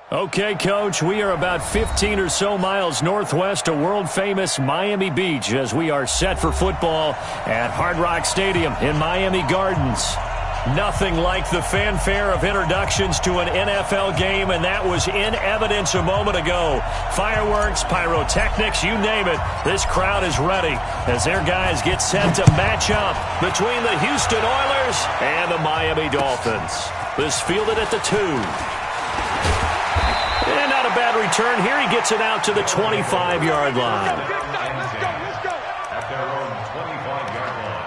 Okay, Coach, we are about 15 or so miles northwest of world-famous Miami Beach as we are set for football at Hard Rock Stadium in Miami Gardens. Nothing like the fanfare of introductions to an NFL game, and that was in evidence a moment ago. Fireworks, pyrotechnics, you name it. This crowd is ready as their guys get set to match up between the Houston Oilers and the Miami Dolphins. This fielded at the 2. And not a bad return here. He gets it out to the 25-yard line. Let's go. At their own 25-yard line.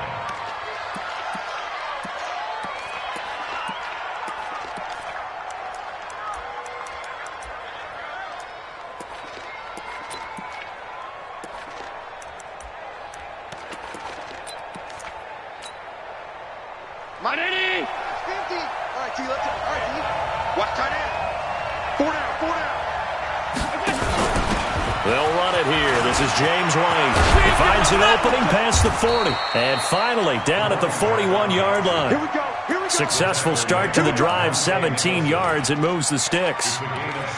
Manini! 50. All right, T, let's go. All right, T. Watch tight end. 4 down. They'll run it here. This is James White. He finds an opening past the 40. And finally, down at the 41-yard line. Here we go. Successful start to the drive, 17 yards. It moves the sticks.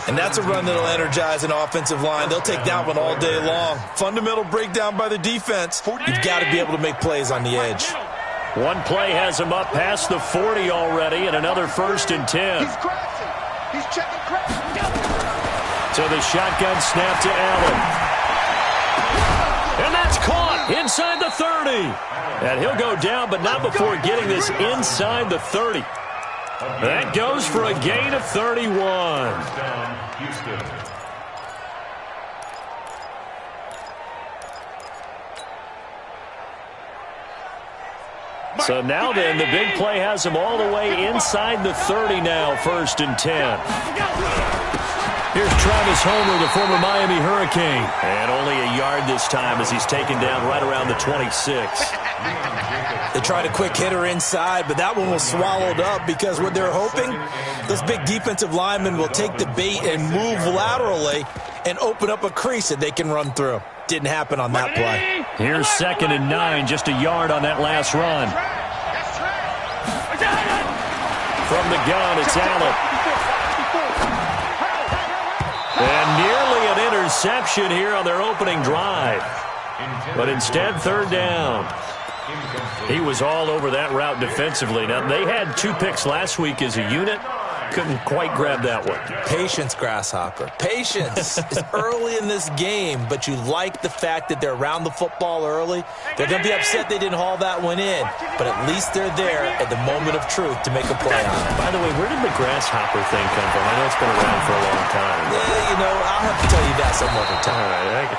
And that's a run that'll energize an offensive line. They'll take that one all day long. Fundamental breakdown by the defense. You've got to be able to make plays on the edge. One play has him up past the 40 already, and another 1st and 10. He's crashing. He's checking crash. To the shotgun snap to Allen. And that's caught inside the 30. And he'll go down, but not before getting this inside the 30. That goes for a gain of 31. So now then, the big play has him all the way inside the 30 now, 1st and 10. Here's Travis Homer, the former Miami Hurricane. And only a yard this time as he's taken down right around the 26. They tried a quick hitter inside, but that one was swallowed up because what they're hoping, those big defensive linemen will take the bait and move laterally and open up a crease that they can run through. Didn't happen on that play. Here's 2nd and 9, just a yard on that last run. From the gun, it's Allen. And nearly an interception here on their opening drive. But instead, 3rd down. He was all over that route defensively. Now, they had 2 picks last week as a unit. Couldn't quite grab that one. Patience, Grasshopper. Patience. It's early in this game, but you like the fact that they're around the football early. They're going to be upset they didn't haul that one in, but at least they're there at the moment of truth to make a play on it. By the way, where did the Grasshopper thing come from? I know it's been around for a long time. Yeah, I'll have to tell you that some other time. All right,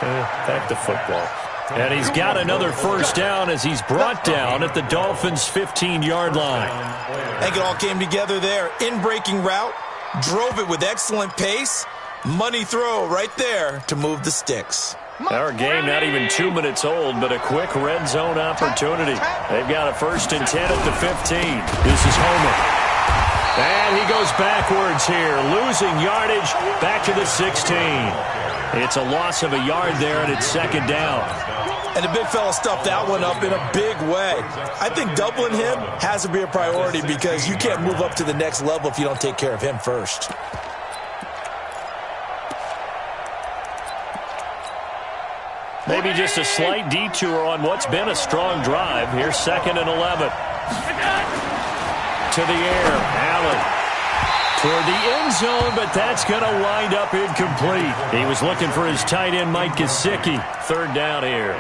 back to football. And he's got another 1st down as he's brought down at the Dolphins' 15-yard line. I think it all came together there. In-breaking route, drove it with excellent pace. Money throw right there to move the sticks. Our game not even 2 minutes old, but a quick red zone opportunity. They've got a 1st and 10 at the 15. This is Homer. And he goes backwards here, losing yardage back to the 16. It's a loss of a yard there, and it's 2nd down. And the big fella stuffed that one up in a big way. I think doubling him has to be a priority because you can't move up to the next level if you don't take care of him first. Maybe just a slight detour on what's been a strong drive. Here's 2nd and 11. To the air, Allen. Toward the end zone, but that's going to wind up incomplete. He was looking for his tight end, Mike Gesicki. 3rd down here.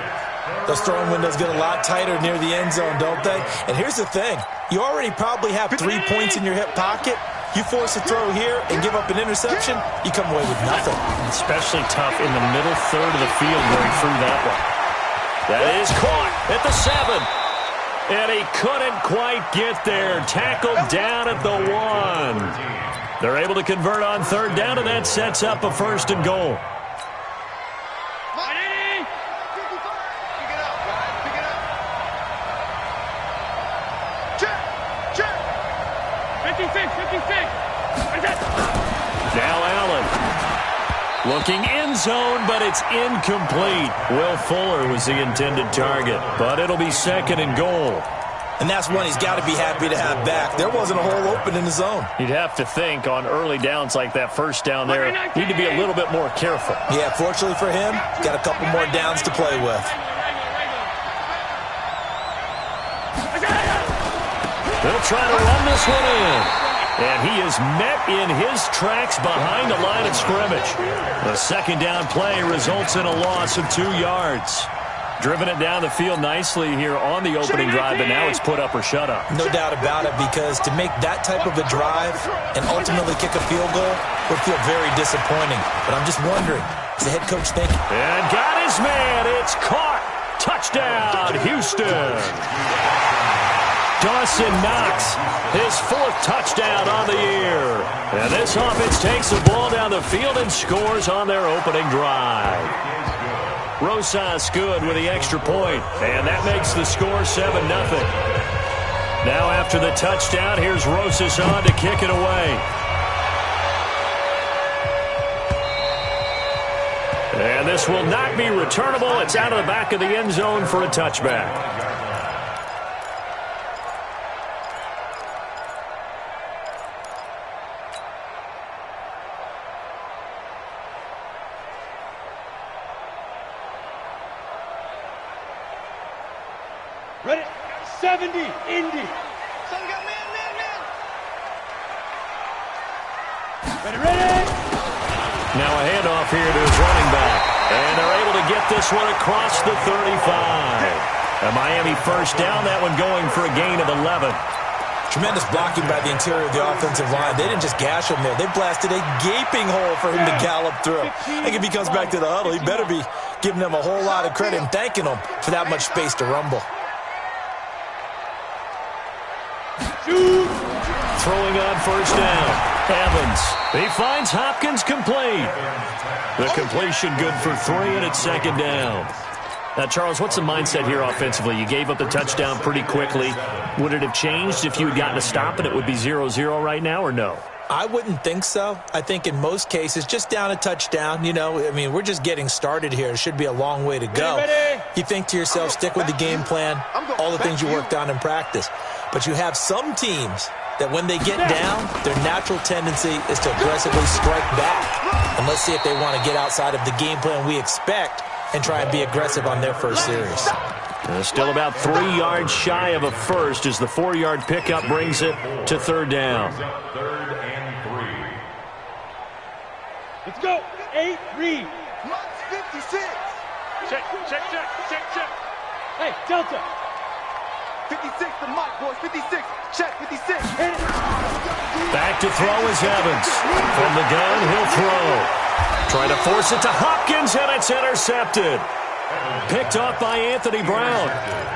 Those throwing windows get a lot tighter near the end zone, don't they? And here's the thing. You already probably have 3 points in your hip pocket. You force a throw here and give up an interception, you come away with nothing. Especially tough in the middle third of the field going through that one. That is caught at the 7. And he couldn't quite get there. Tackled down at the 1. They're able to convert on 3rd down, and that sets up a 1st and goal. Now Allen looking end zone, but it's incomplete. Will Fuller was the intended target, but it'll be 2nd and goal. And that's one he's got to be happy to have back. There wasn't a hole open in the zone. You'd have to think on early downs like that first down there, need to be a little bit more careful. Yeah, fortunately for him, got a couple more downs to play with. They'll try to run this one in. And he is met in his tracks behind the line of scrimmage. The second down play results in a loss of 2 yards. Driven it down the field nicely here on the opening drive, but now it's put up or shut up. No doubt about it, because to make that type of a drive and ultimately kick a field goal would feel very disappointing. But I'm just wondering, is the head coach thinking? And got his man. It's caught. Touchdown, Houston. Dawson Knox, his 4th touchdown on the year. And this offense takes the ball down the field and scores on their opening drive. Rosas good with the extra point, and that makes the score 7-0. Now after the touchdown, here's Rosas on to kick it away. And this will not be returnable. It's out of the back of the end zone for a touchback. Ready? 70, Indy. Ready? Now a handoff here to his running back. And they're able to get this one across the 35. A Miami first down, that one going for a gain of 11. Tremendous blocking by the interior of the offensive line. They didn't just gash him there. They blasted a gaping hole for him to gallop through. I think if he comes back to the huddle, he better be giving them a whole lot of credit and thanking them for that much space to rumble. Throwing on first down. Evans. He finds Hopkins complete. The completion good for 3, and it's second down. Now, Charles, what's the mindset here offensively? You gave up the touchdown pretty quickly. Would it have changed if you had gotten a stop and it would be 0-0 right now, or no? I wouldn't think so. I think in most cases, just down a touchdown, we're just getting started here. It should be a long way to go. You think to yourself, stick with the game plan, all the things you worked on in practice. But you have some teams that when they get down, their natural tendency is to aggressively strike back. And let's see if they want to get outside of the game plan we expect and try and be aggressive on their first series. Still about 3 yards shy of a first as the 4-yard pickup brings it to third down. Third and 3. Let's go. 8, read. 56. Check. Hey, Delta. 56 to Mike, boys. 56. Check, 56. Back to throw is Evans. From the gun, he'll throw. Trying to force it to Hopkins, and it's intercepted. Picked off by Anthony Brown.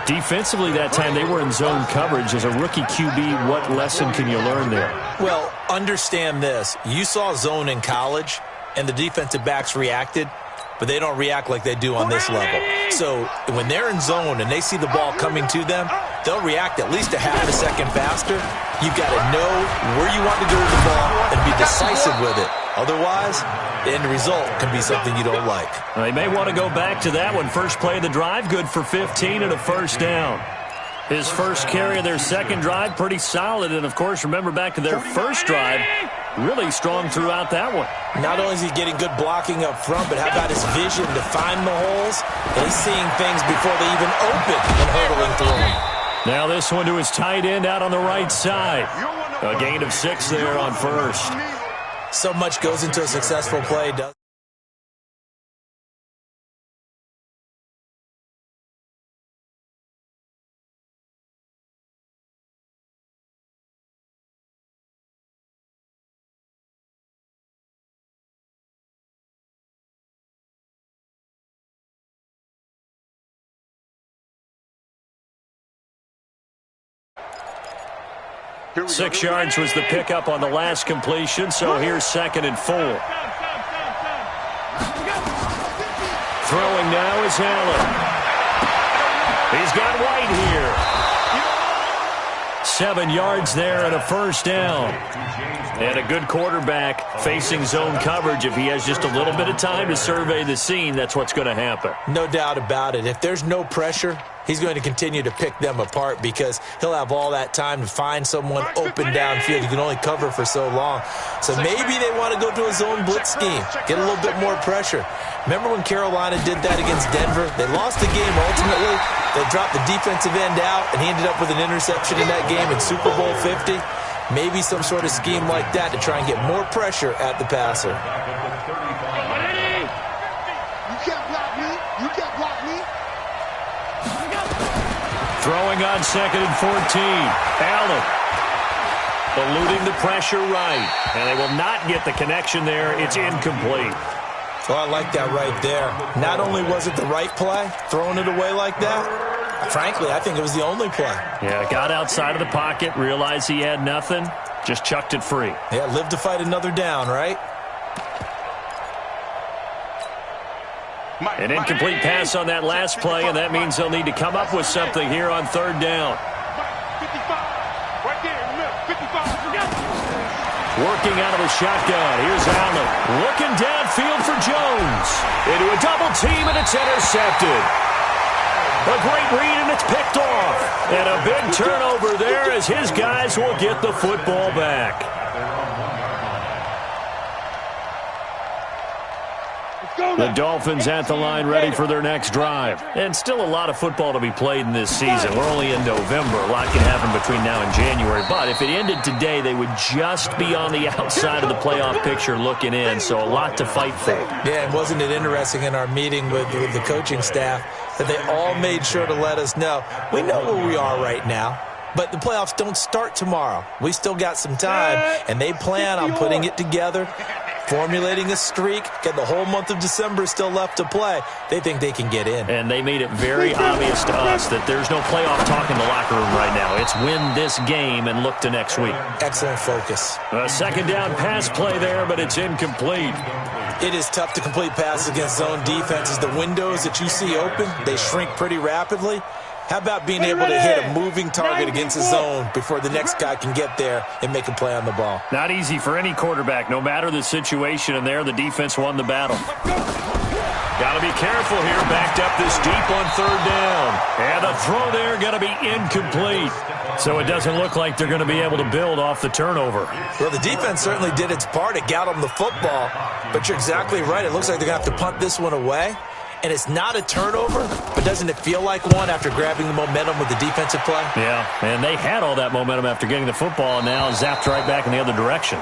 Defensively that time, they were in zone coverage. As a rookie QB, what lesson can you learn there? Well, understand this. You saw zone in college, and the defensive backs reacted, but they don't react like they do on this level. So when they're in zone and they see the ball coming to them, they'll react at least a half a second faster. You've got to know where you want to go with the ball and be decisive with it. Otherwise, the end result can be something you don't like. They may want to go back to that one. First play of the drive, good for 15 and a first down. His first carry of their second drive, pretty solid. And, of course, remember back to their first drive, really strong throughout that one. Not only is he getting good blocking up front, but how about his vision to find the holes? And he's seeing things before they even open and hurdling through them. Now this one to his tight end out on the right side. A gain of 6 there on first. So much goes into a successful play, doesn't it? Six yards was the pickup on the last completion, so here's second and 4. Throwing now is Allen. He's got White here. 7 yards there and a first down. And a good quarterback facing zone coverage. If he has just a little bit of time to survey the scene, that's what's going to happen. No doubt about it. If there's no pressure, he's going to continue to pick them apart because he'll have all that time to find someone open downfield. You can only cover for so long. So maybe they want to go to a zone blitz scheme, get a little bit more pressure. Remember when Carolina did that against Denver? They lost the game ultimately. They dropped the defensive end out, and he ended up with an interception in that game in Super Bowl 50. Maybe some sort of scheme like that to try and get more pressure at the passer. Throwing on 2nd and 14. Allen eluding the pressure right. And they will not get the connection there. It's incomplete. Well, I like that right there. Not only was it the right play, throwing it away like that, frankly, I think it was the only play. Yeah, got outside of the pocket, realized he had nothing, just chucked it free. Yeah, live to fight another down, right? An incomplete pass on that last play, and that means they'll need to come up with something here on 3rd down. Working out of the shotgun. Here's Allen. Looking downfield for Jones. Into a double team, and it's intercepted. A great read, and it's picked off. And a big turnover there as his guys will get the football back. The Dolphins at the line ready for their next drive. And still a lot of football to be played in this season. We're only in November. A lot can happen between now and January. But if it ended today, they would just be on the outside of the playoff picture looking in. So a lot to fight for. Yeah, and wasn't it interesting in our meeting with the coaching staff that they all made sure to let us know, we know where we are right now. But the playoffs don't start tomorrow. We still got some time, and they plan on putting it together, formulating a streak, get the whole month of December still left to play. They think they can get in. And they made it very obvious to us that there's no playoff talk in the locker room right now. It's win this game and look to next week. Excellent focus. A 2nd down pass play there, but it's incomplete. It is tough to complete passes against zone defenses. The windows that you see open, they shrink pretty rapidly. How about being able to hit a moving target against a zone before the next guy can get there and make a play on the ball? Not easy for any quarterback, no matter the situation, and there the defense won the battle. Got to be careful here, backed up this deep on 3rd down. And the throw there going to be incomplete. So it doesn't look like they're going to be able to build off the turnover. Well, the defense certainly did its part. It got them the football. But you're exactly right. It looks like they're going to have to punt this one away. And it's not a turnover, but doesn't it feel like one after grabbing the momentum with the defensive play? Yeah, and they had all that momentum after getting the football, and now zapped right back in the other direction.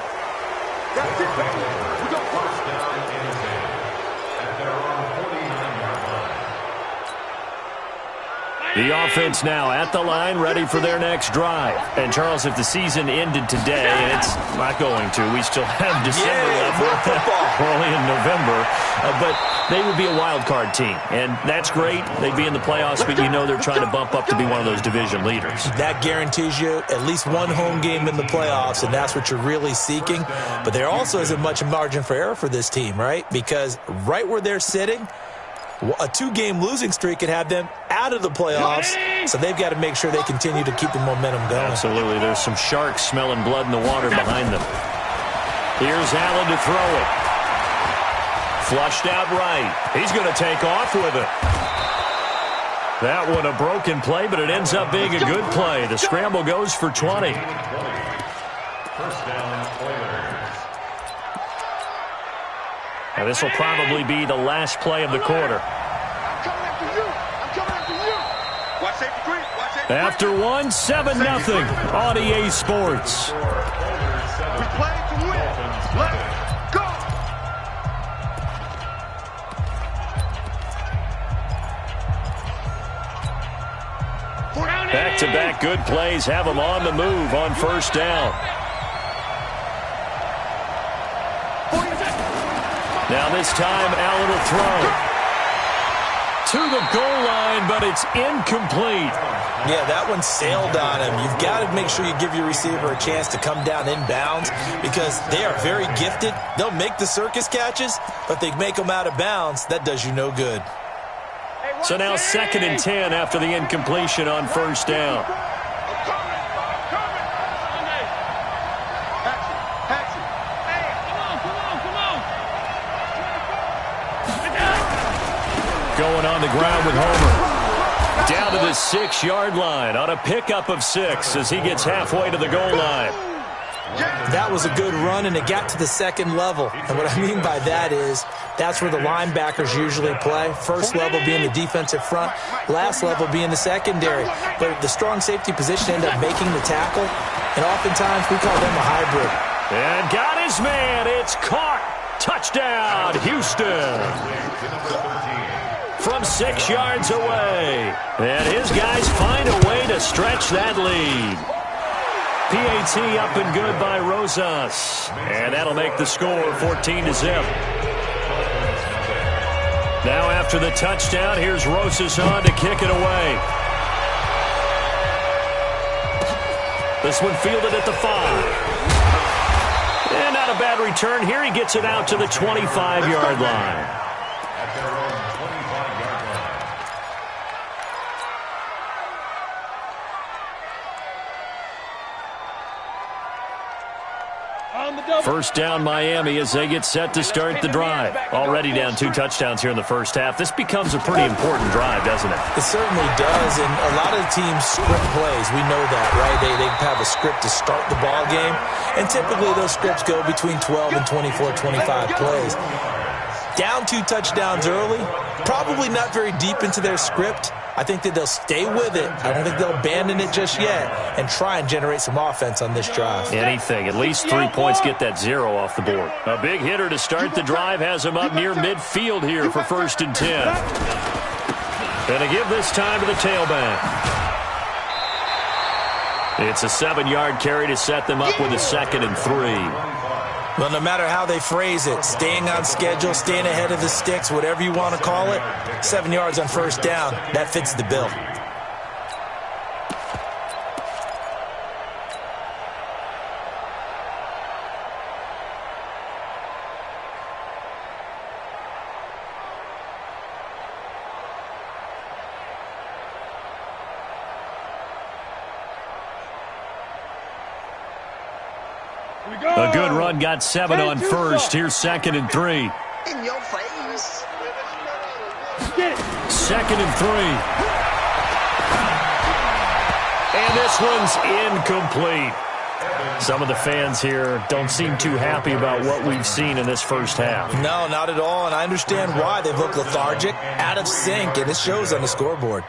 The offense now at the line, ready for their next drive. And, Charles, if the season ended today, and it's not going to, we still have December left. We're only in November. But they would be a wild card team, and that's great. They'd be in the playoffs, but you know they're trying to bump up to be one of those division leaders. That guarantees you at least one home game in the playoffs, and that's what you're really seeking. But there also isn't much margin for error for this team, right? Because right where they're sitting, a 2-game losing streak could have them out of the playoffs, so they've got to make sure they continue to keep the momentum going. Absolutely. There's some sharks smelling blood in the water behind them. Here's Allen to throw it. Flushed out right. He's going to take off with it. That one a broken play, but it ends up being a good play. The scramble goes for 20. First down, Oilers. Now, this will probably be the last play of the quarter. After one, 7-0 on EA Sports. We play to win. Let's go. Back-to-back good plays have them on the move on 1st down. Now this time, Allen will throw to the goal line, but it's incomplete. Yeah, that one sailed on him. You've got to make sure you give your receiver a chance to come down inbounds because they are very gifted. They'll make the circus catches, but they make them out of bounds. That does you no good. So now 2nd and 10 after the incompletion on 1st down. Going on the ground with Homer. Down to the 6-yard line on a pickup of 6 as he gets halfway to the goal line. That was a good run, and it got to the second level. And what I mean by that is that's where the linebackers usually play. First level being the defensive front, last level being the secondary. But the strong safety position ended up making the tackle, and oftentimes we call them a hybrid. And got his man. It's caught. Touchdown, Houston. From 6 yards away. And his guys find a way to stretch that lead. PAT up and good by Rosas. And that'll make the score 14-0. Now after the touchdown, here's Rosas on to kick it away. This one fielded at the 5. And not a bad return here. He gets it out to the 25-yard line. First down Miami as they get set to start the drive. Already down 2 touchdowns here in the first half. This becomes a pretty important drive, doesn't it? It certainly does, and a lot of the teams script plays. We know that, right? They have a script to start the ball game, and typically those scripts go between 12 and 24, 25 plays. Down 2 touchdowns early, probably not very deep into their script. I think that they'll stay with it. I don't think they'll abandon it just yet and try and generate some offense on this drive. Anything. At least 3 points get that 0 off the board. A big hitter to start the drive has him up near midfield here for 1st and 10. Gonna give this time to the tailback. It's a 7-yard carry to set them up with a 2nd and 3. Well, no matter how they phrase it, staying on schedule, staying ahead of the sticks, whatever you want to call it, 7 yards on first down, that fits the bill. A good run got 7 on first. Here's 2nd and 3. In your face. 2nd and 3. And this one's incomplete. Some of the fans here don't seem too happy about what we've seen in this first half. No, not at all, and I understand why. They've looked lethargic, out of sync, and it shows on the scoreboard.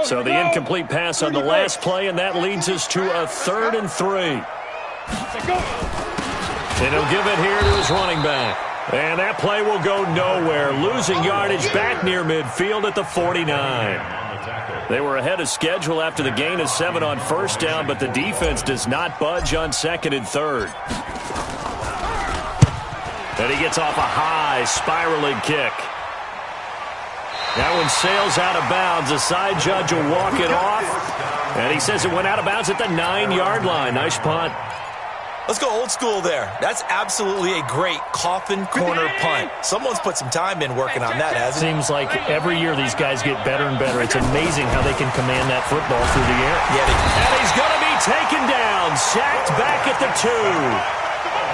So the incomplete pass on the last play, and that leads us to a 3rd and 3. And he'll give it here to his running back. And that play will go nowhere. Losing yardage back near midfield at the 49. They were ahead of schedule after the gain of 7 on first down, but the defense does not budge on 2nd and 3rd. And he gets off a high spiraling kick. That one sails out of bounds. The side judge will walk it off. And he says it went out of bounds at the 9-yard line. Nice punt. Let's go old school there. That's absolutely a great coffin corner punt. Someone's put some time in working on that, hasn't it? Seems like every year these guys get better and better. It's amazing how they can command that football through the air. Yeah, and he's going to be taken down. Sacked back at the 2.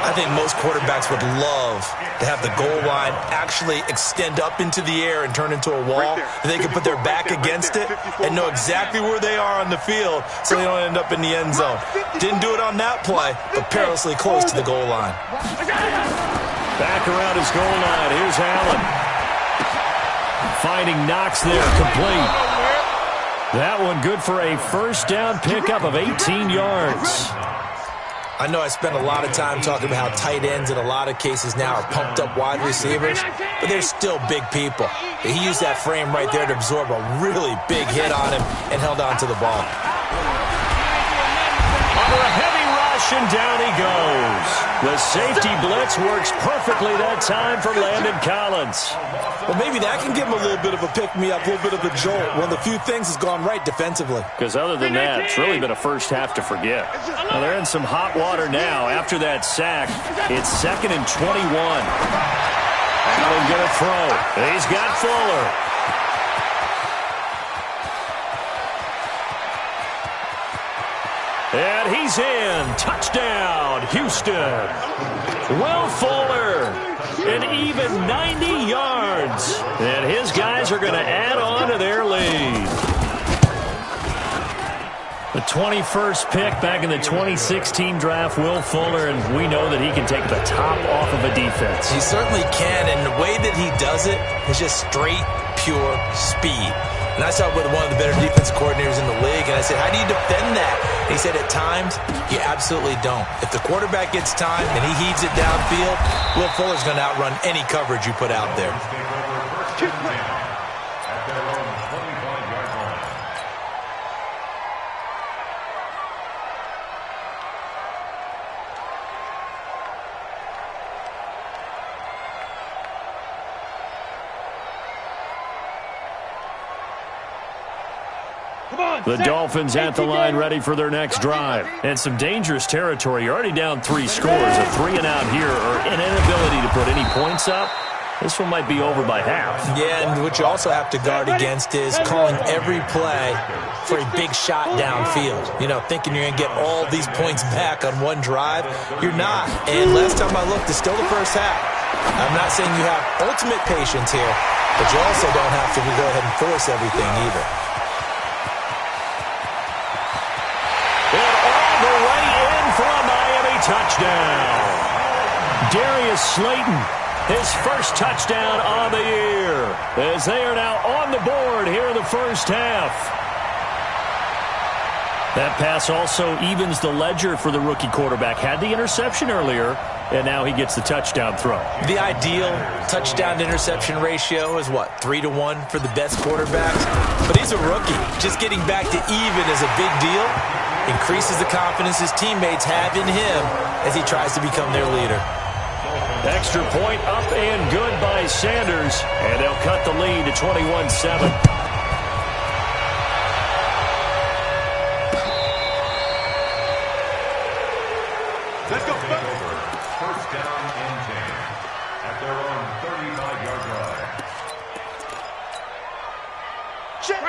I think most quarterbacks would love to have the goal line actually extend up into the air and turn into a wall. And they can put their back against it and know exactly where they are on the field so they don't end up in the end zone. Didn't do it on that play, but perilously close to the goal line. Back around his goal line. Here's Allen. Finding Knox there, complete. That one good for a first down pickup of 18 yards. I know I spent a lot of time talking about how tight ends in a lot of cases now are pumped up wide receivers, but they're still big people. He used that frame right there to absorb a really big hit on him and held on to the ball. Under a heavy rush, and down he goes. The safety blitz works perfectly that time for Landon Collins. Well, maybe that can give him a little bit of a pick-me-up, a little bit of a jolt. One of the few things has gone right defensively. Because other than that, it's really been a first half to forget. Well, they're in some hot water now. After that sack, it's 2nd and 21. Allen going to throw. He's got Fuller. And he's in. Touchdown, Houston. Will Fuller. An even 90 yards. And his guys are going to add on to their lead. The 21st pick back in the 2016 draft, Will Fuller, and we know that he can take the top off of a defense. He certainly can, and the way that he does it is just straight, pure speed. And I saw it with one of the better defensive coordinators in the league, and I said, how do you defend that? And he said, at times, you absolutely don't. If the quarterback gets time and he heaves it downfield, Will Fuller's going to outrun any coverage you put out there. The Dolphins at the line ready for their next drive. And some dangerous territory. You're already down 3 scores. A 3 and out here, or an inability to put any points up. This one might be over by half. Yeah, and what you also have to guard against is calling every play for a big shot downfield. You know, thinking you're going to get all these points back on one drive. You're not. And last time I looked, it's still the first half. I'm not saying you have ultimate patience here, but you also don't have to go ahead and force everything either. For a Miami touchdown. Darius Slayton, his first touchdown on the year, as they are now on the board here in the first half. That pass also evens the ledger for the rookie quarterback. Had the interception earlier, and now he gets the touchdown throw. The ideal touchdown-interception ratio is, what, 3-to-1 for the best quarterbacks? But he's a rookie. Just getting back to even is a big deal. Increases the confidence his teammates have in him as he tries to become their leader. Extra point up and good by Sanders, and they'll cut the lead to 21-7. Let's go. First down and 10 at their own 35-yard line.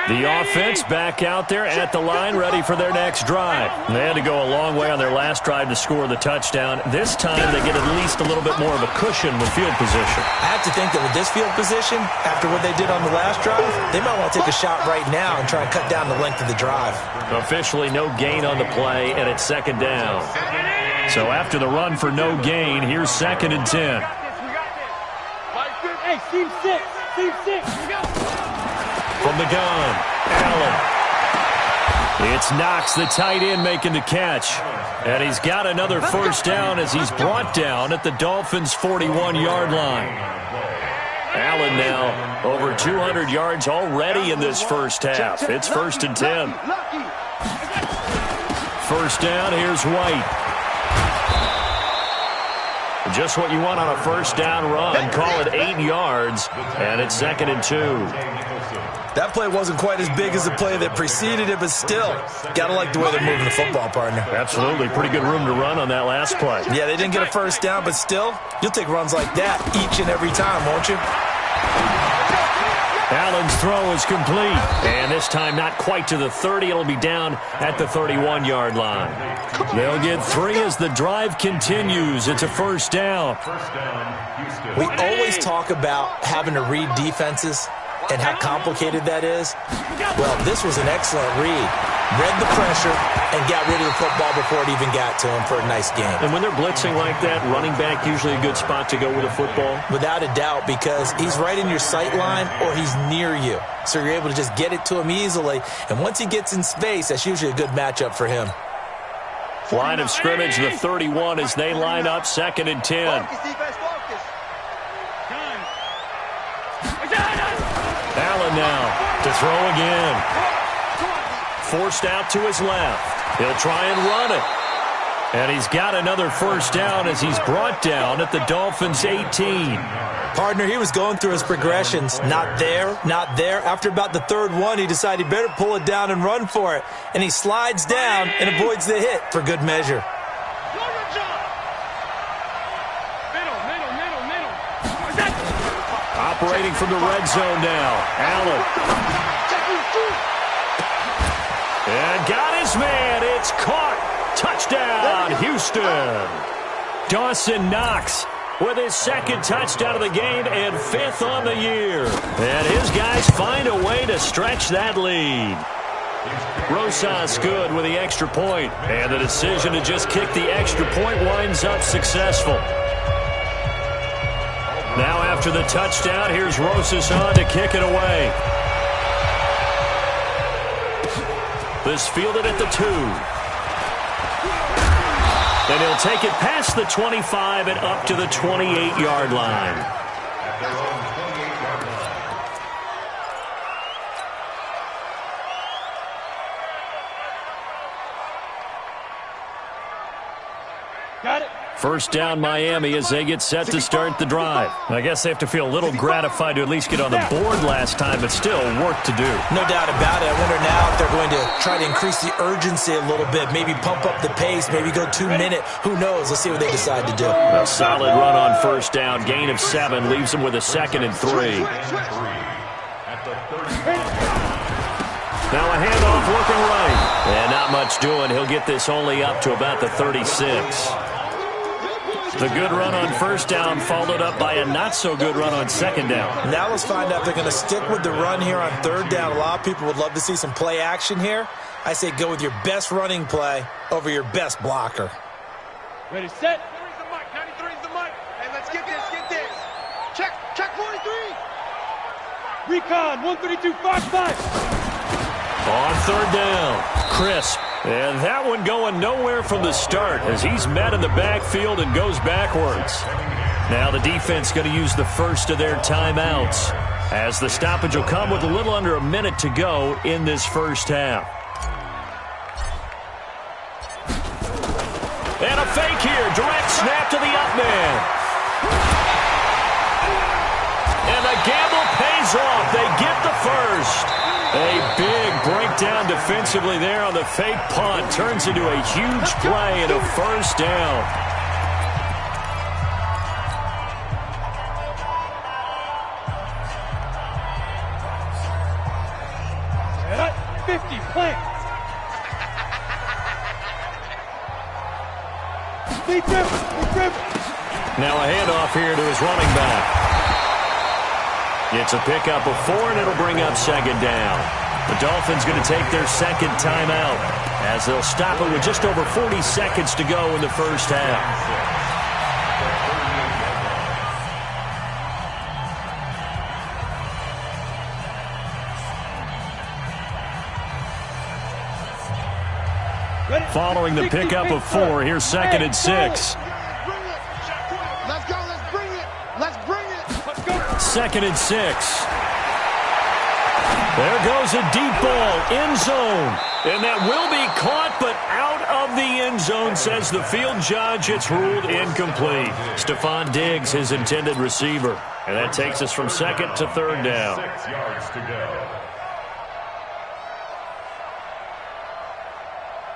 The offense back out there at the line, ready for their next drive. They had to go a long way on their last drive to score the touchdown. This time they get at least a little bit more of a cushion with field position. I have to think that with this field position, after what they did on the last drive, they might want to take a shot right now and try and cut down the length of the drive. Officially no gain on the play, and it's second down. So after the run for no gain, here's 2nd and 10. Hey, team 6, we go. From the gun, Allen. It's Knox, the tight end, making the catch. And he's got another first down as he's brought down at the Dolphins' 41-yard line. Allen now over 200 yards already in this first half. It's 1st and 10. First down, here's White. Just what you want on a first down run. Call it 8 yards, and it's 2nd and 2. That play wasn't quite as big as the play that preceded it, but still, got to like the way they're moving the football, partner. Absolutely. Pretty good room to run on that last play. Yeah, they didn't get a first down, but still, you'll take runs like that each and every time, won't you? Allen's throw is complete, and this time not quite to the 30. It'll be down at the 31-yard line. They'll get 3 as the drive continues. It's a first down. We always talk about having to read defenses and how complicated that is. Well, this was an excellent read. Read the pressure and got rid of the football before it even got to him for a nice game. And when they're blitzing like that, running back usually a good spot to go with a football? Without a doubt, because he's right in your sight line or he's near you. So you're able to just get it to him easily. And once he gets in space, that's usually a good matchup for him. Line of scrimmage, the 31 as they line up, 2nd and 10. Allen now to throw again. Forced out to his left. He'll try and run it. And he's got another first down as he's brought down at the Dolphins' 18. Partner, he was going through his progressions. Not there, not there. After about the 3rd one, he decided he better pull it down and run for it. And he slides down and avoids the hit for good measure. Operating from the red zone now. Allen. And got his man. It's caught. Touchdown, Houston. Dawson Knox with his second touchdown of the game and 5th on the year. And his guys find a way to stretch that lead. Rosas good with the extra point, and the decision to just kick the extra point winds up successful. Now after the touchdown, here's Rosas on to kick it away. This fielded at the 2. And he'll take it past the 25 and up to the 28-yard line. At their own 28-yard line. Got it. First down Miami as they get set to start the drive. I guess they have to feel a little gratified to at least get on the board last time, but still work to do. No doubt about it. I wonder now if they're going to try to increase the urgency a little bit, maybe pump up the pace, maybe go 2-minute. Who knows? Let's see what they decide to do. A solid run on first down. Gain of 7 leaves them with a 2nd and 3. At the 30. Now a handoff looking right. And not much doing. He'll get this only up to about the 36. The good run on first down followed up by a not-so-good run on second down. Now let's find out if they're going to stick with the run here on third down. A lot of people would love to see some play action here. I say go with your best running play over your best blocker. Ready, set. 93's the mic. 93's the mic. Hey, let's get this. Get this. Check 43. Recon, 132, 5-5. On third down, crisp. And that one going nowhere from the start as he's met in the backfield and goes backwards. Now the defense going to use the first of their timeouts as the stoppage will come with a little under a minute to go in this first half. And a fake here. Direct snap to the up man. And the gamble pays off. They get the first. A big breakdown defensively there on the fake punt. Turns into a huge play and a first down. Set. 50, plant. Stay driven. Now a handoff here to his running back. It's a pickup of 4, and it'll bring up second down. The Dolphins going to take their second timeout as they'll stop it with just over 40 seconds to go in the first half. Following the pickup of 4, here's 2nd and 6. Let's go. Let's bring it. Let's bring it. 2nd and 6. There goes a deep ball, end zone. And that will be caught, but out of the end zone, says the field judge. It's ruled incomplete. Stephon Diggs, his intended receiver. And that takes us from 2nd to 3rd down. 6 yards to go.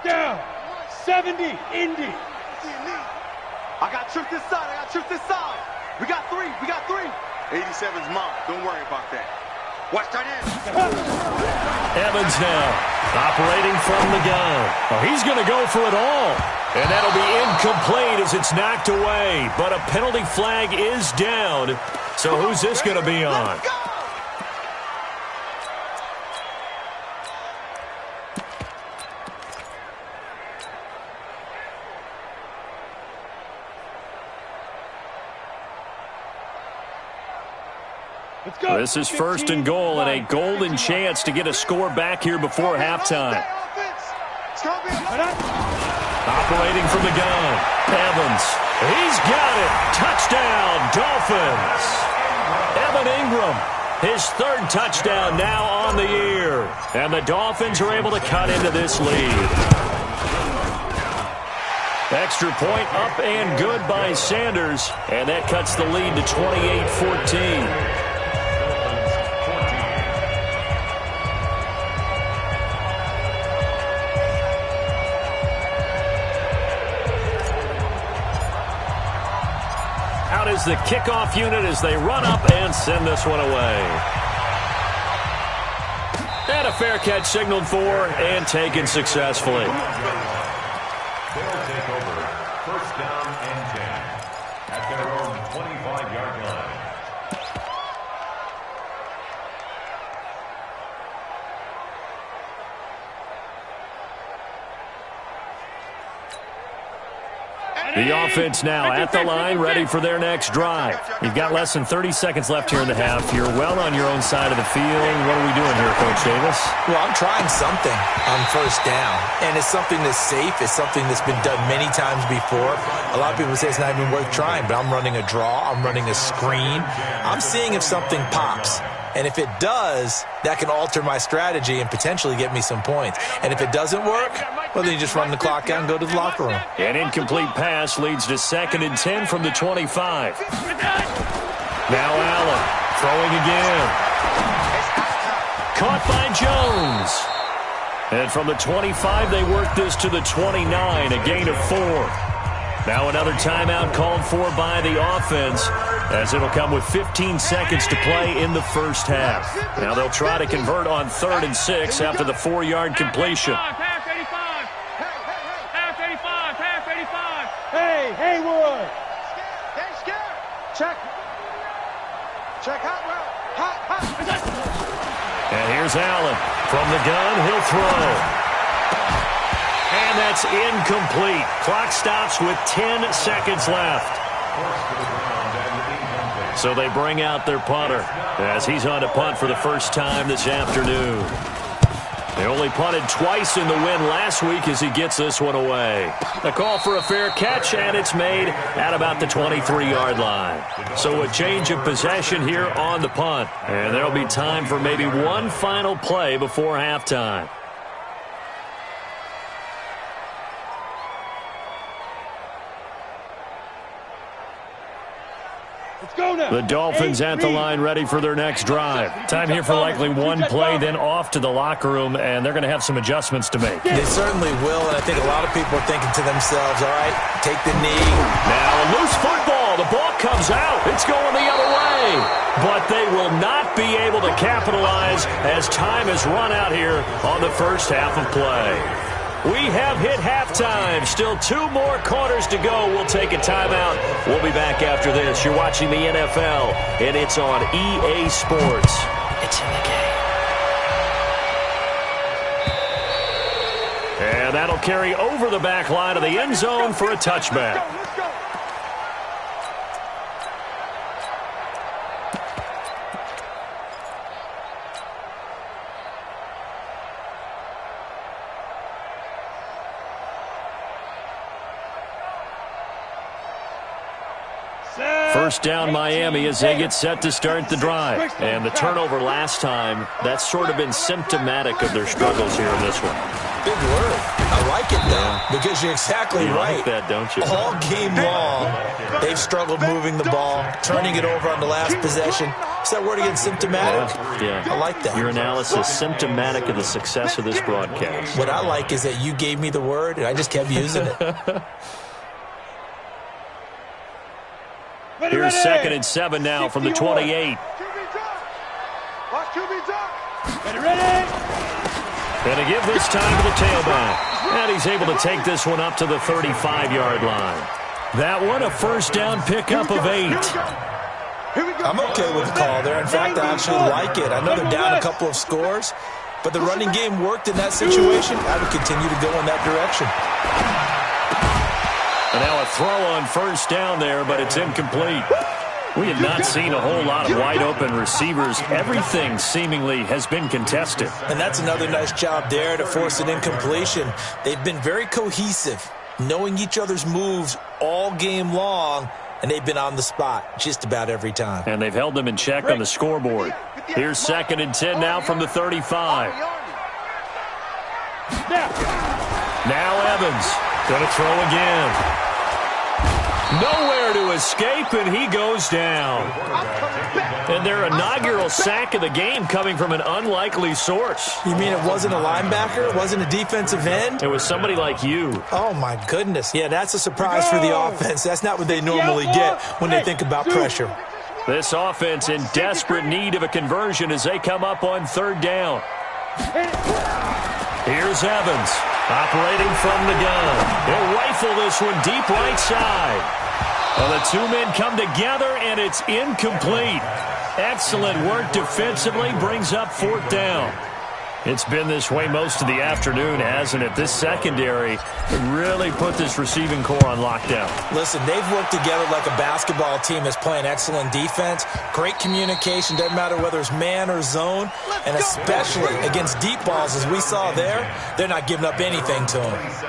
Down. 70, Indy. I got truth this side. We got 3. 87's mine. Don't worry about that. Watch that in. Evans now operating from the gun. Oh, he's going to go for it all. And that'll be incomplete as it's knocked away. But a penalty flag is down. So who's this going to be on? Let's go. This is 1st and goal and a golden chance to get a score back here before halftime. Operating from the gun, Evans. He's got it. Touchdown, Dolphins. Evan Ingram, his 3rd touchdown now on the year. And the Dolphins are able to cut into this lead. Extra point up and good by Sanders. And that cuts the lead to 28-14. Out is the kickoff unit as they run up and send this one away. And a fair catch signaled for and taken successfully. They'll take over 1st down and 10 at their own The offense now at the line, ready for their next drive. You've got less than 30 seconds left here in the half. You're well on your own side of the field. What are we doing here, Coach Davis? Well, I'm trying something on first down, and it's something that's safe. It's something that's been done many times before. A lot of people say it's not even worth trying, but I'm running a draw. I'm running a screen. I'm seeing if something pops. And if it does, that can alter my strategy and potentially get me some points. And if it doesn't work, well, then you just run the clock out and go to the locker room. An incomplete pass leads to 2nd and 10 from the 25. Now Allen throwing again. Caught by Jones. And from the 25, they work this to the 29, a gain of 4. Now another timeout called for by the offense, as it'll come with 15 seconds to play in the first half. Now they'll try to convert on 3rd and 6 after the 4-yard completion. Pass 85. Pass 85. Pass 85. Hey, Haywood. Hey, scared. Check. Check hot route. Hot. And here's Allen. From the gun, he'll throw. And that's incomplete. Clock stops with 10 seconds left. So they bring out their punter as he's on to punt for the first time this afternoon. They only punted twice in the win last week as he gets this one away. The call for a fair catch, and it's made at about the 23-yard line. So a change of possession here on the punt. And there'll be time for maybe one final play before halftime. The Dolphins at the line ready for their next drive. Time here for likely one play, then off to the locker room, and they're going to have some adjustments to make. They certainly will, and I think a lot of people are thinking to themselves, all right, take the knee. Now a loose football. The ball comes out. It's going the other way. But they will not be able to capitalize as time has run out here on the first half of play. We have hit halftime. Still 2 more quarters to go. We'll take a timeout. We'll be back after this. You're watching the NFL, and it's on EA Sports. It's in the game. And that'll carry over the back line of the end zone for a touchback. First down Miami as they get set to start the drive. And the turnover last time, that's sort of been symptomatic of their struggles here in this one. Big word. I like it, though, because you're exactly right. You like that, don't you? All game long, they've struggled moving the ball, turning it over on the last possession. Is that word again, symptomatic? Yeah. I like that. Your analysis, symptomatic of the success of this broadcast. What I like is that you gave me the word, and I just kept using it. Here's 2nd and 7 now from the 28. Watch QB drop. Ready? And to give this time to the tailback. And he's able to take this one up to the 35-yard line. That one, a first down pickup of 8. I'm okay with the call there. In fact, I actually like it. I know they're down a couple of scores, but the running game worked in that situation. I would continue to go in that direction. And now a throw on first down there, but it's incomplete. We have not seen a whole lot of wide-open receivers. Everything seemingly has been contested. And that's another nice job there to force an incompletion. They've been very cohesive, knowing each other's moves all game long, and they've been on the spot just about every time. And they've held them in check on the scoreboard. Here's 2nd and 10 now from the 35. Now Evans going to throw again. Nowhere to escape, and he goes down. And their inaugural sack of the game coming from an unlikely source. You mean it wasn't a linebacker? It wasn't a defensive end? It was somebody like you. Oh, my goodness. Yeah, that's a surprise for the offense. That's not what they normally get when they think about pressure. This offense in desperate need of a conversion as they come up on 3rd down. Here's Evans, operating from the gun. He'll rifle this one deep right side. Well, the 2 men come together, and it's incomplete. Excellent work defensively, brings up 4th down. It's been this way most of the afternoon, hasn't it? This secondary really put this receiving core on lockdown. Listen, they've worked together like a basketball team that's playing excellent defense. Great communication, doesn't matter whether it's man or zone. And especially against deep balls, as we saw there, they're not giving up anything to them.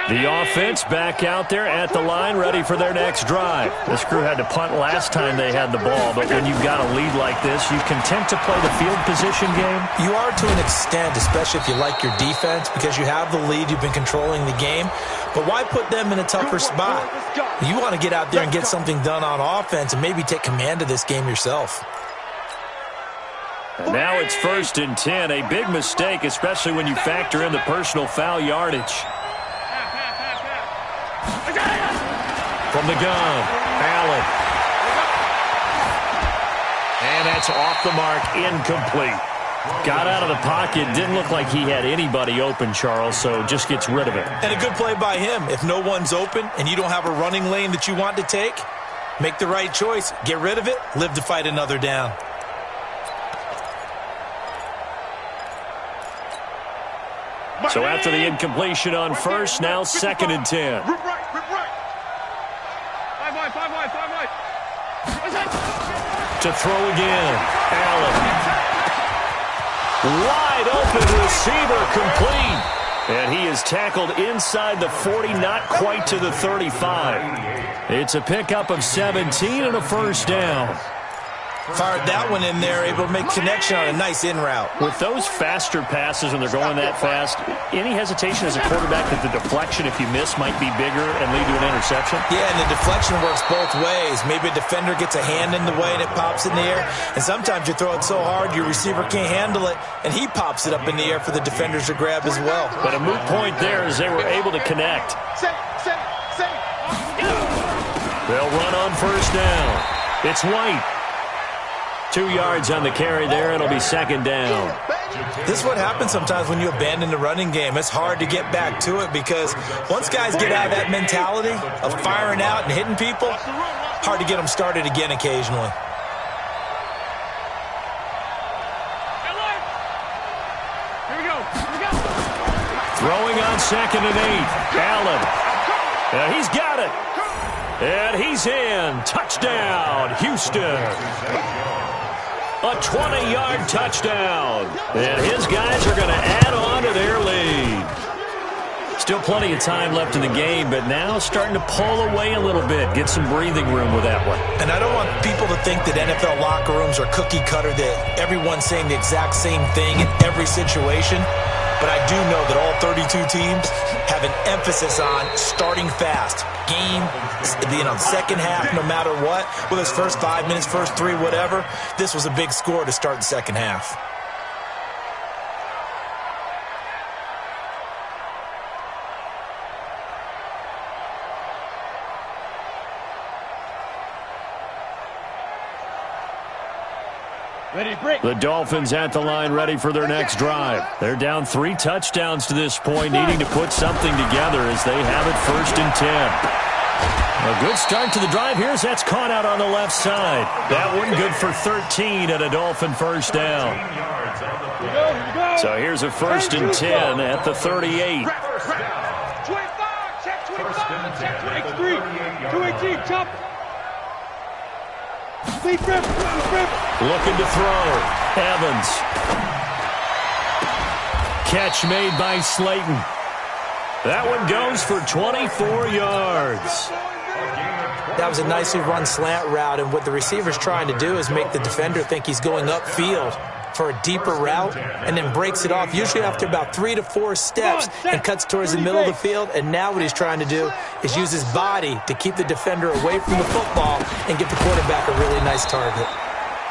The offense back out there at the line, ready for their next drive. This crew had to punt last time they had the ball, but when you've got a lead like this, you content to play the field position game? You are to an extent, especially if you like your defense, because you have the lead, you've been controlling the game. But why put them in a tougher spot? You want to get out there and get something done on offense and maybe take command of this game yourself. And now it's 1st and 10, a big mistake, especially when you factor in the personal foul yardage. From the gun, Allen. And that's off the mark, incomplete. Got out of the pocket, didn't look like he had anybody open, Charles, so just gets rid of it. And a good play by him. If no one's open and you don't have a running lane that you want to take, make the right choice. Get rid of it, live to fight another down. So after the incompletion on first, now 2nd and 10. To throw again, Allen. Wide open receiver, complete. And he is tackled inside the 40, not quite to the 35. It's a pickup of 17 and a 1st down. Fired that one in there, able to make connection on a nice in route. With those faster passes when they're going that fast, any hesitation as a quarterback that the deflection, if you miss, might be bigger and lead to an interception? Yeah, and the deflection works both ways. Maybe a defender gets a hand in the way and it pops in the air. And sometimes you throw it so hard your receiver can't handle it, and he pops it up in the air for the defenders to grab as well. But a moot point there as they were able to connect. They'll run on 1st down. It's White. 2 yards on the carry there. It'll be 2nd down. This is what happens sometimes when you abandon the running game. It's hard to get back to it because once guys get out of that mentality of firing out and hitting people, hard to get them started again occasionally. Here we go. Throwing on 2nd and 8. Allen. And he's got it. And he's in. Touchdown, Houston. A 20-yard touchdown. And his guys are going to add on to their lead. Still plenty of time left in the game, but now starting to pull away a little bit. Get some breathing room with that one. And I don't want people to think that NFL locker rooms are cookie cutter, that everyone's saying the exact same thing in every situation. But I do know that all 32 teams have an emphasis on starting fast. Game, second half, no matter what. Whether it's first 5 minutes, first 3, whatever. This was a big score to start the second half. The Dolphins at the line ready for their next drive. They're down 3 touchdowns to this point, needing to put something together as they have it 1st and 10. A good start to the drive here as that's caught out on the left side. That one good for 13 and a Dolphin 1st down. So here's a 1st and 10 at the 38. 25, check 25, check 23, 218, chop. Looking to throw. Evans. Catch made by Slayton. That one goes for 24 yards. That was a nicely run slant route, and what the receiver's trying to do is make the defender think he's going upfield. for a deeper route and then breaks it off, usually after about 3 to 4 steps, and cuts towards the middle of the field. And now what he's trying to do is use his body to keep the defender away from the football and get the quarterback a really nice target.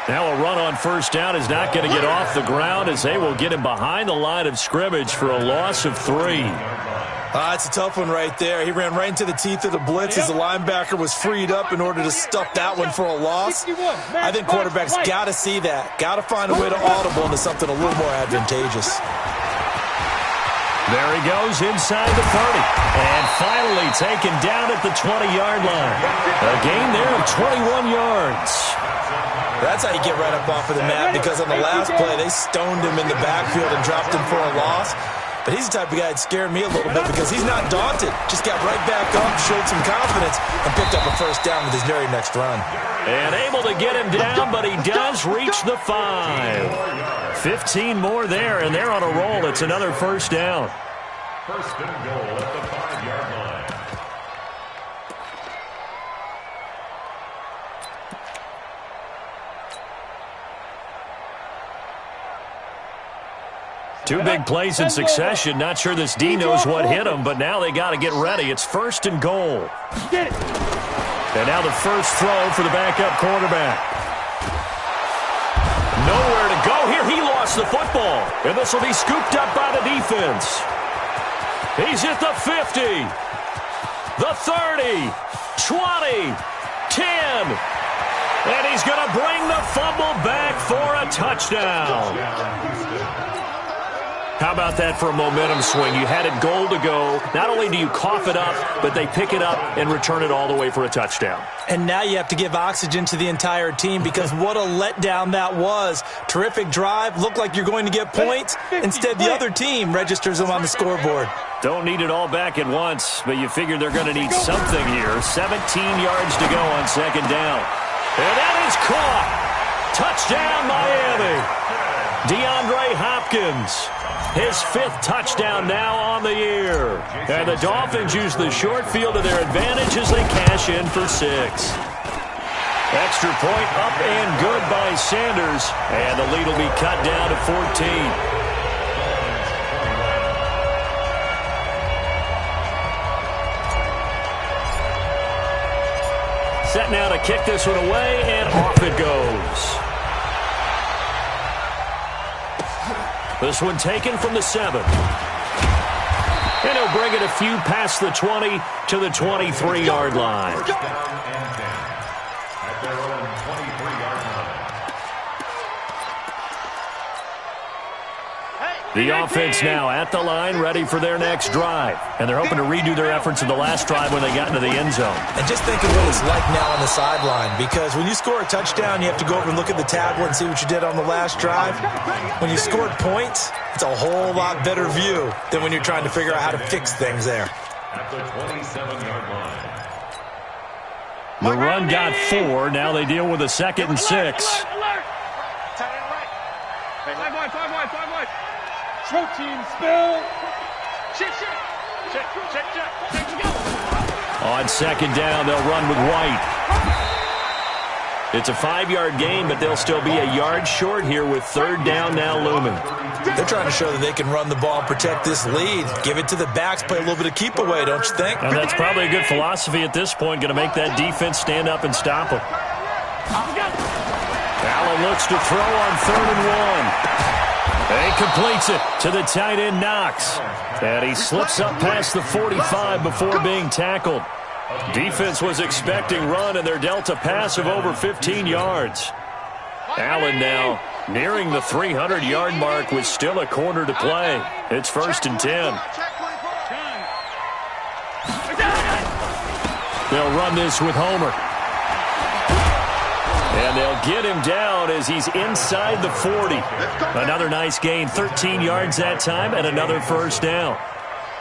Now a run on first down is not going to get off the ground as they will get him behind the line of scrimmage for a loss of 3. It's a tough one right there. He ran right into the teeth of the blitz as the linebacker was freed up in order to stuff that one for a loss. I think quarterbacks got to see that. Got to find a way to audible into something a little more advantageous. There he goes inside the 30. And finally taken down at the 20-yard line. A gain there of 21 yards. That's how you get right up off of the mat, because on the last play, they stoned him in the backfield and dropped him for a loss. But he's the type of guy that scared me a little bit because he's not daunted. Just got right back up, showed some confidence, and picked up a first down with his very next run. And able to get him down, but he does reach the 5. 15 more there, and they're on a roll. It's another first down. First and goal at the 5-yard line. Two big plays in succession. Not sure this D knows what hit him, but now they got to get ready. It's first and goal. And now the first throw for the backup quarterback. Nowhere to go here. He lost the football. And this will be scooped up by the defense. He's at the 50, the 30, 20, 10. And he's going to bring the fumble back for a touchdown. How about that for a momentum swing? You had it goal to go. Not only do you cough it up, but they pick it up and return it all the way for a touchdown. And now you have to give oxygen to the entire team, because what a letdown that was. Terrific drive. Looked like you're going to get points. Instead, the other team registers them on the scoreboard. Don't need it all back at once, but you figure they're going to need something here. 17 yards to go on second down. And that is caught. Touchdown, Miami. DeAndre Hopkins. His 5th touchdown now on the year. And the Dolphins use the short field to their advantage as they cash in for 6. Extra point up and good by Sanders. And the lead will be cut down to 14. Set now to kick this one away, and off it goes. This one taken from the 7. And he'll bring it a few past the 20 to the 23-yard line. At their own 23-yard line. The offense now at the line, ready for their next drive. And they're hoping to redo their efforts in the last drive when they got into the end zone. And just think of what it's like now on the sideline, because when you score a touchdown, you have to go over and look at the tablet and see what you did on the last drive. When you scored points, it's a whole lot better view than when you're trying to figure out how to fix things there. At the 27-yard line. The run got 4. Now they deal with a 2nd and 6. Protein spill. Check. On second down, they'll run with White. It's a 5-yard gain, but they'll still be a yard short here with third down now looming. They're trying to show that they can run the ball and protect this lead. Give it to the backs, play a little bit of keep away, don't you think? And that's probably a good philosophy at this point, going to make that defense stand up and stop them. Allen looks to throw on 3rd and 1. He completes it to the tight end, Knox. And he slips up past the 45 before being tackled. Defense was expecting run, and they're dealt a pass of over 15 yards. Allen now nearing the 300-yard mark with still a quarter to play. It's 1st and 10. They'll run this with Homer. And they'll get him down as he's inside the 40. Another nice gain, 13 yards that time, and another first down.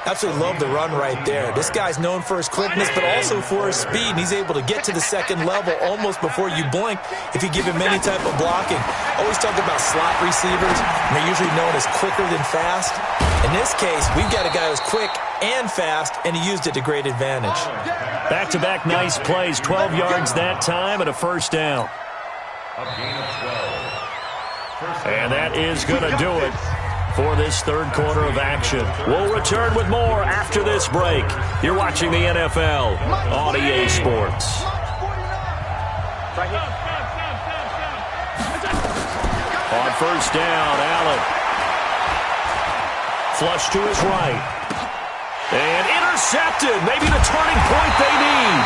Absolutely love the run right there. This guy's known for his quickness, but also for his speed. And he's able to get to the second level almost before you blink if you give him any type of blocking. Always talk about slot receivers, and they're usually known as quicker than fast. In this case, we've got a guy who's quick and fast, and he used it to great advantage. Back-to-back nice plays, 12 yards that time, and a first down. A gain of 12. And that is going to do it for this third quarter of action. We'll return with more after this break. You're watching the NFL on EA Sports. On first down, Allen. Flush to his right. And intercepted. Maybe the turning point they need.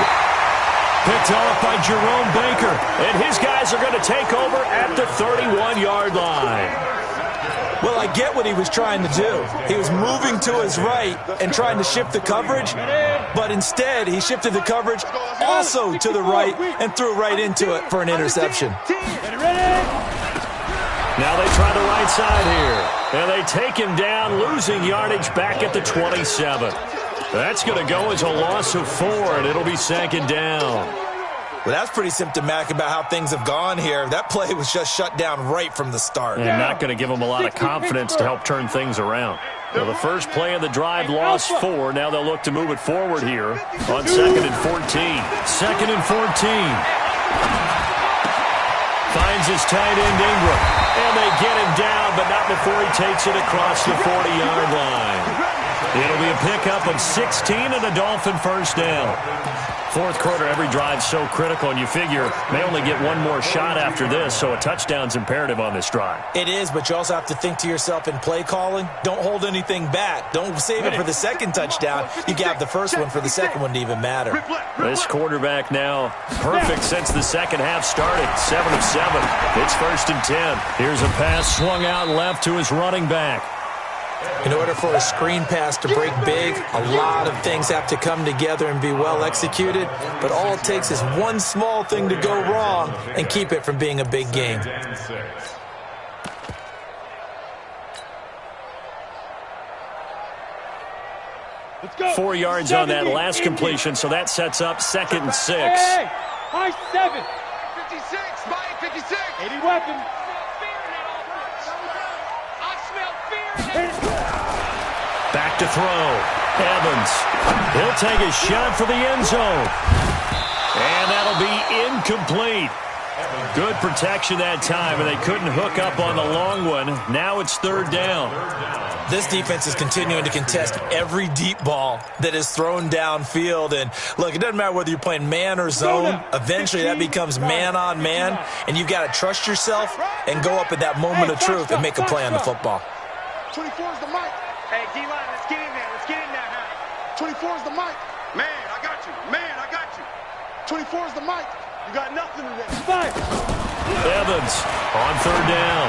Picked off by Jerome Baker. And his guys are going to take over at the 31-yard line. Well, I get what he was trying to do. He was moving to his right and trying to shift the coverage, but instead he shifted the coverage also to the right and threw right into it for an interception. Now they try the right side here. And they take him down, losing yardage back at the 27. That's going to go as a loss of 4, and it'll be second down. Well, that's pretty symptomatic about how things have gone here. That play was just shut down right from the start. And not going to give them a lot of confidence to help turn things around. Well, the first play of the drive lost 4. Now they'll look to move it forward here on 2nd and 14. 2nd and 14. Finds his tight end, Ingram. And they get him down, but not before he takes it across the 40-yard line. It'll be a pickup of 16 and a Dolphin first down. Fourth quarter, every drive so critical, and you figure they only get one more shot after this, so a touchdown's imperative on this drive. It is, but you also have to think to yourself in play calling, don't hold anything back. Don't save it for the second touchdown. You got the first one for the second one to even matter. This quarterback now perfect since the second half started. 7 of 7. It's 1st and 10. Here's a pass swung out left to his running back. In order for a screen pass to break big, a lot of things have to come together and be well executed, but all it takes is one small thing to go wrong and keep it from being a big game. Let's go. 4 yards on that last completion, so that sets up 2nd and 6. Hey, high 7. 56, Mike, 56. 80 weapons. Back to throw. Evans. He'll take a shot for the end zone. And that'll be incomplete. Good protection that time, and they couldn't hook up on the long one. Now it's 3rd down. This defense is continuing to contest every deep ball that is thrown downfield. And, look, it doesn't matter whether you're playing man or zone. Eventually that becomes man-on-man, and you've got to trust yourself and go up at that moment of truth and make a play on the football. 24 is the mic. Hey, D-line, let's get in there. Let's get in there, huh? 24 is the mic. Man, I got you. Man, I got you. 24 is the mic. You got nothing today. 5. Evans on 3rd down.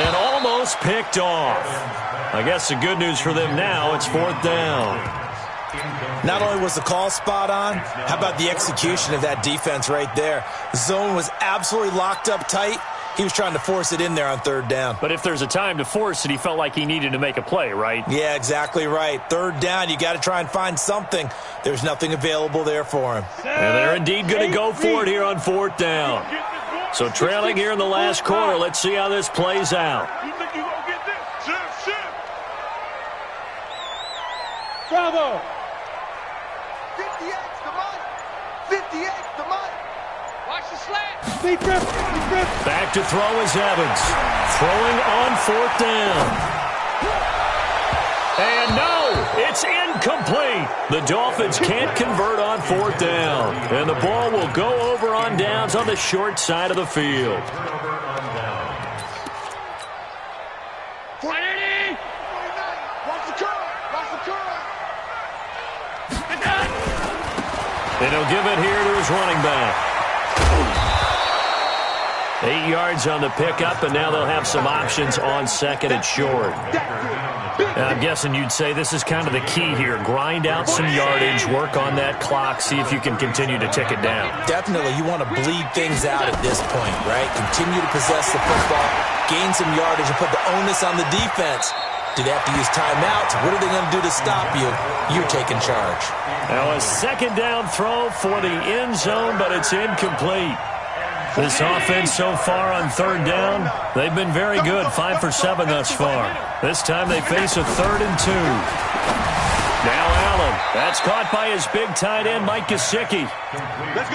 And almost picked off. I guess the good news for them now, it's 4th down. Not only was the call spot on, how about the execution of that defense right there? Zone was absolutely locked up tight. He was trying to force it in there on 3rd down. But if there's a time to force it, he felt like he needed to make a play, right? Yeah, exactly right. 3rd down, you got to try and find something. There's nothing available there for him. And they're indeed going to go for it here on 4th down. So trailing here in the last quarter, let's see how this plays out. You think you're going to get this? Shift. Bravo. 58's the mic. 58's the mic. Watch the slant. Deep rip. Back to throw is Evans. Throwing on 4th down. And no, it's incomplete. The Dolphins can't convert on 4th down. And the ball will go over on downs on the short side of the field. 180. Watch the curve. Watch the curve. And he'll give it here to his running back. 8 yards on the pickup, and now they'll have some options on 2nd and short. And I'm guessing you'd say this is kind of the key here. Grind out some yardage, work on that clock, see if you can continue to tick it down. Definitely, you want to bleed things out at this point, right? Continue to possess the football, gain some yardage, and put the onus on the defense. Do they have to use timeouts? What are they going to do to stop you? You're taking charge. Now a 2nd down throw for the end zone, but it's incomplete. This offense so far on 3rd down, they've been very good, 5 for 7 thus far. This time they face a 3rd and 2. Now Allen. That's caught by his big tight end, Mike Gesicki.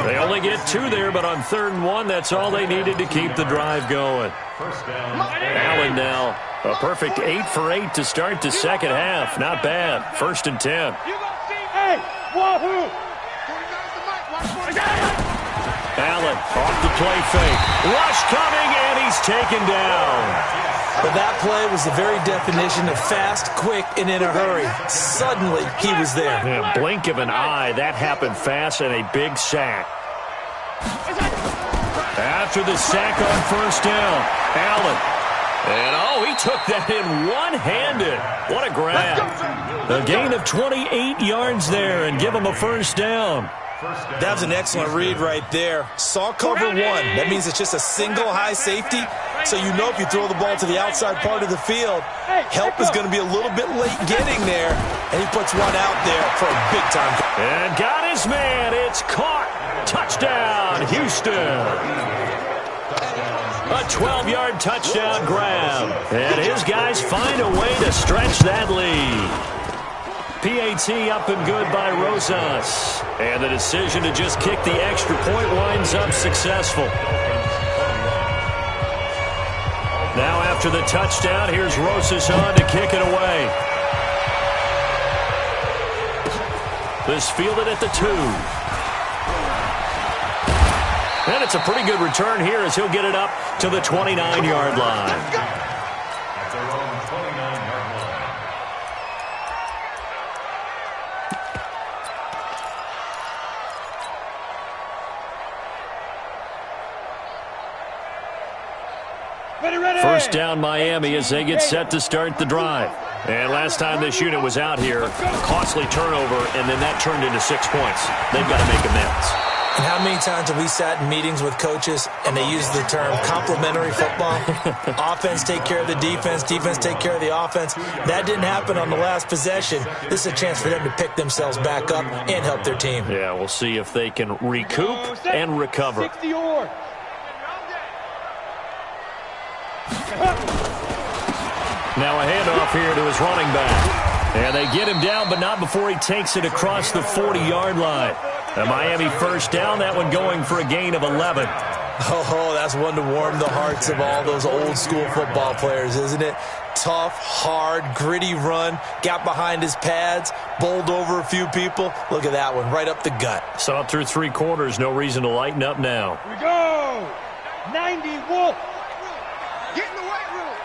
They only get 2 there, but on 3rd and 1, that's all they needed to keep the drive going. Allen now, a perfect 8 for 8 to start the second half. Not bad. 1st and 10. Hey, wahoo! Allen off the play fake. Rush coming, and he's taken down. But that play was the very definition of fast, quick, and in a hurry. Suddenly, he was there. Yeah, blink of an eye, that happened fast, and a big sack. After the sack on 1st down, Allen. And, he took that in one-handed. What a grab. A gain of 28 yards there, and give him a 1st down. That was an excellent read right there. Saw cover 1. That means it's just a single high safety. So you know if you throw the ball to the outside part of the field, help is going to be a little bit late getting there. And he puts one out there for a big time. And got his man. It's caught. Touchdown, Houston. A 12-yard touchdown grab. And his guys find a way to stretch that lead. PAT up and good by Rosas. And the decision to just kick the extra point winds up successful. Now after the touchdown, here's Rosas on to kick it away. This fielded at the 2. And it's a pretty good return here as he'll get it up to the 29-yard line. At their own 29-yard line. First down Miami as they get set to start the drive. And last time this unit was out here, costly turnover, and then that turned into 6 points. They've got to make amends. And how many times have we sat in meetings with coaches and they use the term complementary football? Offense take care of the defense, defense take care of the offense. That didn't happen on the last possession. This is a chance for them to pick themselves back up and help their team. Yeah, we'll see if they can recoup and recover. Now a handoff here to his running back. And they get him down, but not before he takes it across the 40-yard line. A Miami first down, that one going for a gain of 11. Oh, that's one to warm the hearts of all those old-school football players, isn't it? Tough, hard, gritty run, got behind his pads, bowled over a few people. Look at that one, right up the gut. Saw it through 3 quarters, no reason to lighten up now. Here we go! 90 Wolf! Get in the weight room!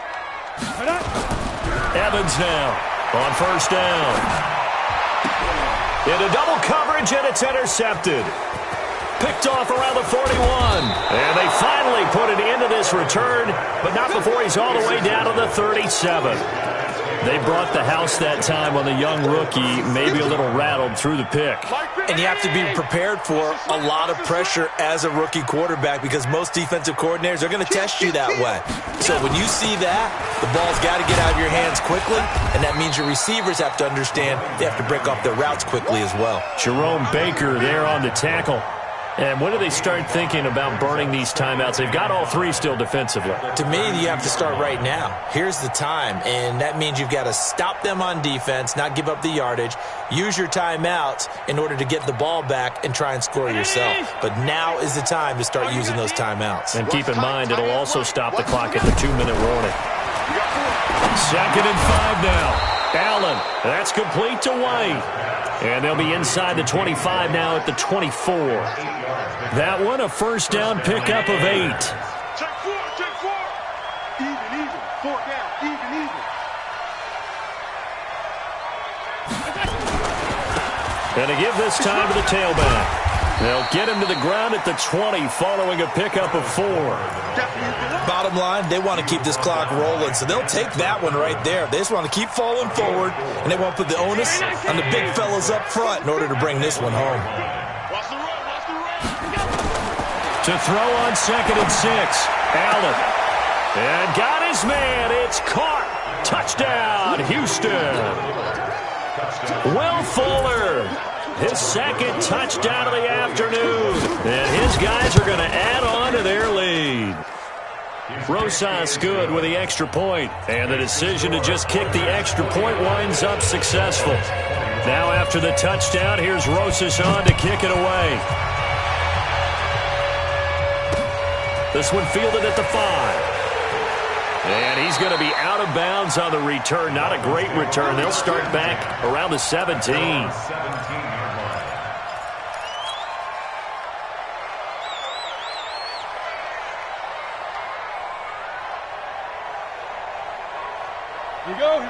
Evans now on first down. Into double coverage, and it's intercepted. Picked off around the 41. And they finally put an end to this return, but not before he's all the way down to the 37. They brought the house that time on the young rookie, maybe a little rattled through the pick. And you have to be prepared for a lot of pressure as a rookie quarterback because most defensive coordinators are going to test you that way. So when you see that, the ball's got to get out of your hands quickly, and that means your receivers have to understand they have to break off their routes quickly as well. Jerome Baker there on the tackle. And when do they start thinking about burning these timeouts? They've got all 3 still defensively. To me, you have to start right now. Here's the time, and that means you've got to stop them on defense, not give up the yardage, use your timeouts in order to get the ball back and try and score yourself. But now is the time to start using those timeouts. And keep in mind, it'll also stop the clock at the 2-minute warning. 2nd and 5 now. Allen, that's complete to White. And they'll be inside the 25 now at the 24. That one, a first down pickup of 8. Check 4, check 4. Even. 4 down, even. And to give this time to the tailback. They'll get him to the ground at the 20 following a pickup of 4. Bottom line, they want to keep this clock rolling, so they'll take that one right there. They just want to keep falling forward, and they won't put the onus on the big fellas up front in order to bring this one home. Watch the run. To throw on 2nd and 6. Allen. And got his man. It's caught. Touchdown, Houston. Will Fuller. His 2nd touchdown of the afternoon. And his guys are going to add on to their lead. Rosas good with the extra point. And the decision to just kick the extra point winds up successful. Now after the touchdown, here's Rosas on to kick it away. This one fielded at the 5. And he's going to be out of bounds on the return. Not a great return. They'll start back around the 17.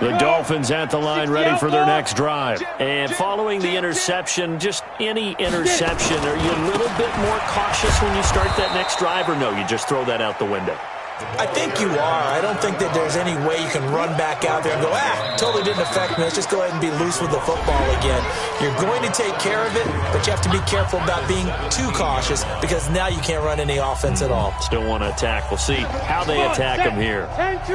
The Dolphins at the line ready for their next drive. And following the interception, just any interception, are you a little bit more cautious when you start that next drive, or no, you just throw that out the window? I think you are. I don't think that there's any way you can run back out there and go, totally didn't affect me. Let's just go ahead and be loose with the football again. You're going to take care of it, but you have to be careful about being too cautious because now you can't run any offense at all. Still want to attack. We'll see how they attack them here.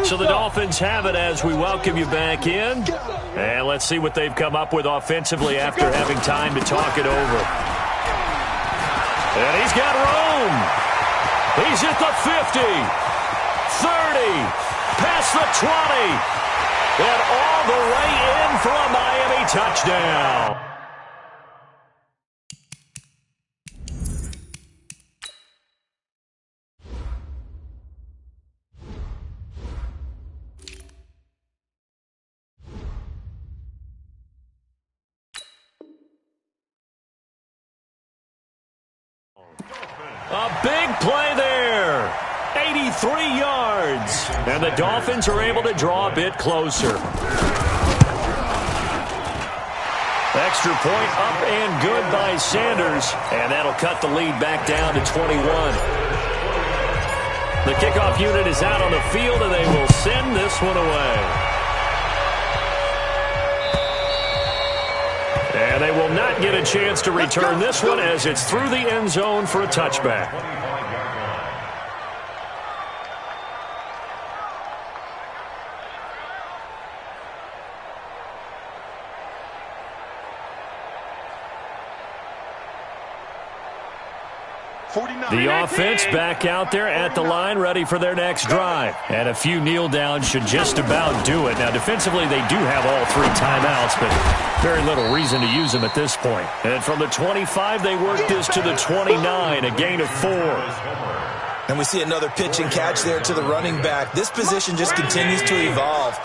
So the Dolphins have it as we welcome you back in. And let's see what they've come up with offensively after having time to talk it over. And he's got room. He's at the 50. 30, past the 20, and all the way in for a Miami touchdown. A big play there. 83 yards. And the Dolphins are able to draw a bit closer. Extra point up and good by Sanders. And that'll cut the lead back down to 21. The kickoff unit is out on the field, and they will send this one away. And they will not get a chance to return this one as it's through the end zone for a touchback. The offense back out there at the line, ready for their next drive. And a few kneel downs should just about do it. Now, defensively, they do have all 3 timeouts, but very little reason to use them at this point. And from the 25, they work this to the 29, a gain of 4. And we see another pitch and catch there to the running back. This position just continues to evolve.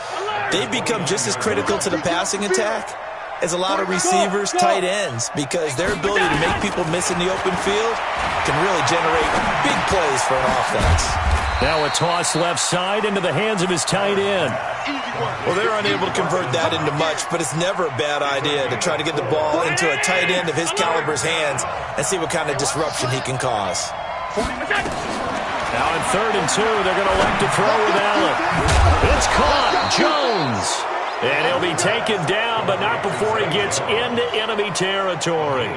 They've become just as critical to the passing attack as a lot of receivers, tight ends, because their ability to make people miss in the open field can really generate big plays for an offense. Now a toss left side into the hands of his tight end. Well, they're unable to convert that into much, but it's never a bad idea to try to get the ball into a tight end of his caliber's hands and see what kind of disruption he can cause. Now in 3rd and 2, they're going to elect to throw with Allen. It's caught. Jones. And he'll be taken down, but not before he gets into enemy territory.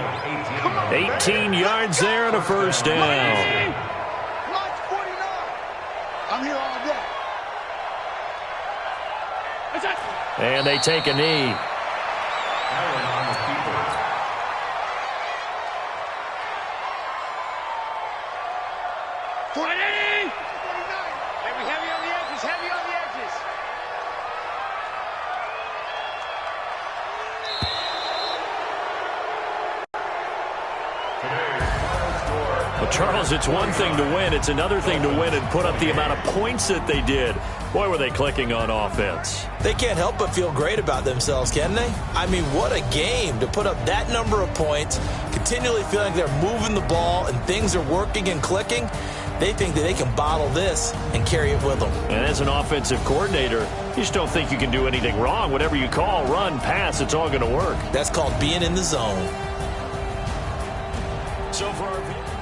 18 yards there and a first down. I'm here all day. And they take a knee. Charles, it's one thing to win. It's another thing to win and put up the amount of points that they did. Boy, were they clicking on offense. They can't help but feel great about themselves, can they? I mean, what a game to put up that number of points, continually feeling they're moving the ball and things are working and clicking. They think that they can bottle this and carry it with them. And as an offensive coordinator, you just don't think you can do anything wrong. Whatever you call, run, pass, it's all going to work. That's called being in the zone. So for our